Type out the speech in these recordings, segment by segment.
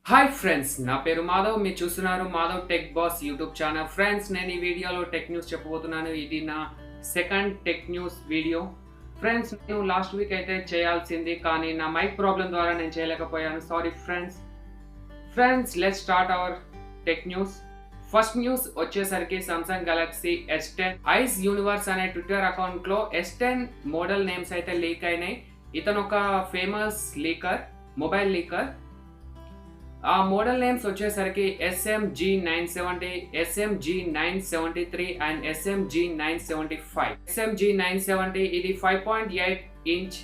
Hi friends, నా పేరు మాధవ్. మీరు చూస్తున్నారు Madhav tech boss YouTube channel. Friends, నేను ఈ వీడియోలో టెక్ న్యూస్ చెప్పబోతున్నాను. ఇది నా second tech news video. Friends, నేను లాస్ట్ వీక్ అయితే చేయాల్సింది, కానీ నా మైక్ ప్రాబ్లం ద్వారా నేను చేయలేకపోయాను. Sorry friends, let's start our tech news. First news వచ్చేసరికి Samsung Galaxy S10 Ice Universe అనే ట్విట్టర్ అకౌంట్లో S10 మోడల్ నేమ్స్ అయితే లీక్ అయినాయి. ఇతను ఒక ఫేమస్ లీకర్, మొబైల్ లీకర్. ఆ మోడల్ నేమ్స్ వచ్చేసరికి SMG970, SMG973 and SMG975. SMG970 ఇది 5.8 ఇంచ్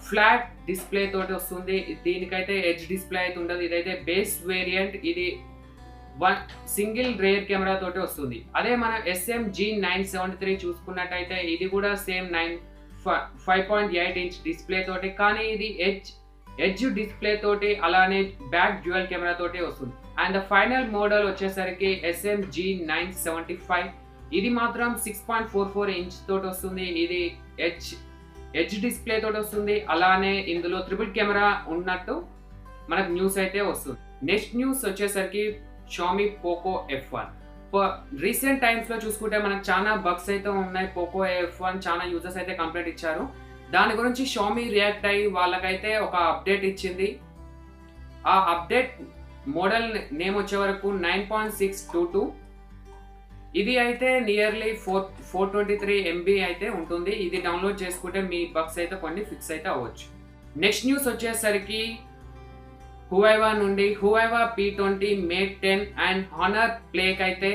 ఫ్లాట్ డిస్ప్లే తోటి వస్తుంది. దీనికైతే ఎడ్జ్ డిస్ప్లే అయితే ఉండదు. ఇదైతే బేస్ వేరియంట్. ఇది సింగిల్ రేర్ కెమెరా తోటి వస్తుంది. అదే మనం SMG973 చూసుకున్నట్టయితే ఇది కూడా సేమ్ 5.8 ఇంచ్ డిస్ప్లే తోటి, కానీ ఇది ఎడ్జ్ డిస్ప్లే తోటి, అలానే బ్యాక్ డ్యూయల్ కెమెరా తోటి వస్తుంది. అండ్ ద ఫైనల్ మోడల్ వచ్చేసరికి SMG975. ఇది మాత్రం 6.44 ఇంచ్ తోటి వస్తుంది. ఇది ఎడ్జ్ డిస్ప్లే తోటి వస్తుంది. అలానే ఇందులో ట్రిపుల్ కెమెరా ఉన్నట్టు మనకు న్యూస్ అయితే వస్తుంది. నెక్స్ట్ న్యూస్ వచ్చేసరికి Xiaomi Poco F1. Recent times లో చూసుకుంటే మనకు చాలా బగ్స్ అయితే ఉన్నాయి. Poco F1 చాలా యూజర్స్ అయితే కంప్లైంట్ ఇచ్చారు. దాని గురించి Xiaomi రియాక్ట్ అయ్యి వాళ్ళకైతే ఒక అప్డేట్ ఇచ్చింది. ఆ అప్డేట్ మోడల్ నేమ్ వచ్చే వరకు 9.622. ఇది అయితే నియర్లీ 423 MB అయితే ఉంటుంది. ఇది డౌన్లోడ్ చేసుకుంటే మీ బగ్స్ అయితే కొన్ని ఫిక్స్ అయితే అవ్వచ్చు. నెక్స్ట్ న్యూస్ వచ్చేసరికి Huawei నుండి Huawei P20, Mate 10 and Honor Playకి అయితే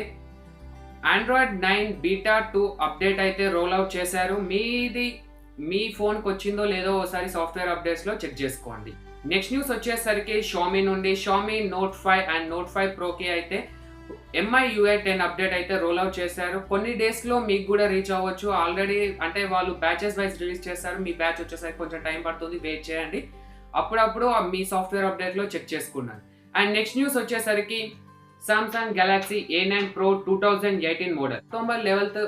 Android 9 బీటా 2 అప్డేట్ అయితే రోల్ అవుట్ చేశారు. మీ ఫోన్కి వచ్చిందో లేదో ఒకసారి సాఫ్ట్వేర్ అప్డేట్స్లో చెక్ చేసుకోండి. నెక్స్ట్ న్యూస్ వచ్చేసరికి Xiaomi నుండి Xiaomi Note 5 అండ్ Note 5 Proకి అయితే MIUI 10 అప్డేట్ అయితే రోల్ అవుట్ చేశారు. కొన్ని డేస్లో మీకు కూడా రీచ్ అవ్వచ్చు. ఆల్రెడీ అంటే వాళ్ళు బ్యాచెస్ వైజ్ రిలీజ్ చేస్తారు. మీ బ్యాచ్ వచ్చేసరికి కొంచెం టైం పడుతుంది, వెయిట్ చేయండి. అప్పుడప్పుడు మీ సాఫ్ట్వేర్ అప్డేట్లో చెక్ చేసుకున్నాను. అండ్ నెక్స్ట్ న్యూస్ వచ్చేసరికి Samsung Galaxy A9 Pro 2018 model October 11th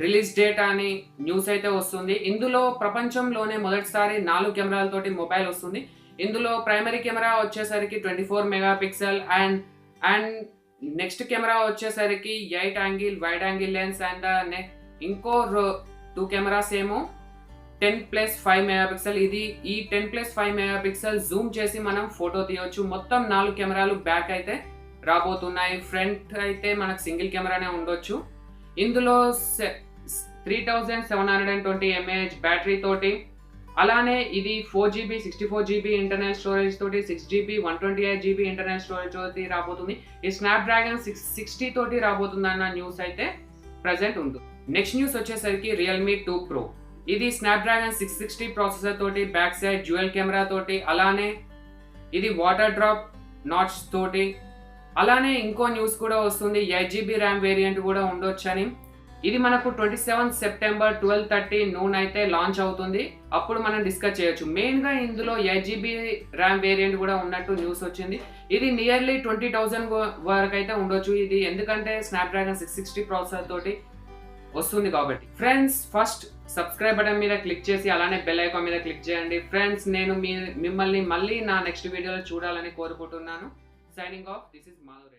release date అని న్యూస్ అయితే వస్తుంది. ఇందులో ప్రపంచంలోనే మొదటిసారి 4 కెమెరాలతోటి మొబైల్ వస్తుంది. ఇందులో ప్రైమరీ కెమెరా వచ్చేసరికి 24 మెగాపిక్సెల్ అండ్ నెక్స్ట్ కెమెరా వచ్చేసరికి 8 angle wide angle lens and ఇంకో 2 కెమెరాస్ ఏమో 10+5 మెగాపిక్సెల్. ఈ 10+5 మెగాపిక్సెల్ జూమ్ చేసి మనం ఫోటో తీయవచ్చు. మొత్తం 4 కెమెరాలు బ్యాక్ అయితే రాబోతున్నాయి. ఫ్రంట్ అయితే మనకు సింగిల్ కెమెరానే ఉండొచ్చు. ఇందులో 3720 mAh బ్యాటరీ తోటి, అలానే ఇది 4GB 64GB ఇంటర్నల్ స్టోరేజ్ తోటి, 6GB 128GB ఇంటర్నల్ స్టోరేజ్ తోటి రాబోతుంది. ఈ స్నాప్డ్రాగన్ 660 తోటి రాబోతుంది అన్న న్యూస్ అయితే ప్రెసెంట్ ఉంటుంది. నెక్స్ట్ న్యూస్ వచ్చేసరికి Realme 2 Pro. ఇది స్నాప్డ్రాగన్ 660 ప్రాసెసర్ తోటి, బ్యాక్ సైడ్ డ్యూయల్ కెమెరా తోటి, అలానే ఇది వాటర్ డ్రాప్ నాట్స్ తోటి. అలానే ఇంకో న్యూస్ కూడా వస్తుంది, 8GB ర్యామ్ వేరియంట్ కూడా ఉండొచ్చని. ఇది మనకు 27 సెప్టెంబర్ 12:30 noon అయితే లాంచ్ అవుతుంది. అప్పుడు మనం డిస్కస్ చేయొచ్చు. మెయిన్గా ఇందులో 8GB ర్యామ్ వేరియంట్ కూడా ఉన్నట్టు న్యూస్ వచ్చింది. ఇది నియర్లీ 20,000 వరకు అయితే ఉండొచ్చు. ఇది ఎందుకంటే స్నాప్డ్రాగన్ 660 ప్రాసెసర్ తోటి వస్తుంది కాబట్టి. ఫ్రెండ్స్, ఫస్ట్ సబ్స్క్రైబ్ బటన్ మీద క్లిక్ చేసి అలానే బెల్ ఐకాన్ మీద క్లిక్ చేయండి. ఫ్రెండ్స్, నేను మిమ్మల్ని మళ్ళీ నా నెక్స్ట్ వీడియోలో చూడాలని కోరుకుంటున్నాను. Signing off, this is Madhav.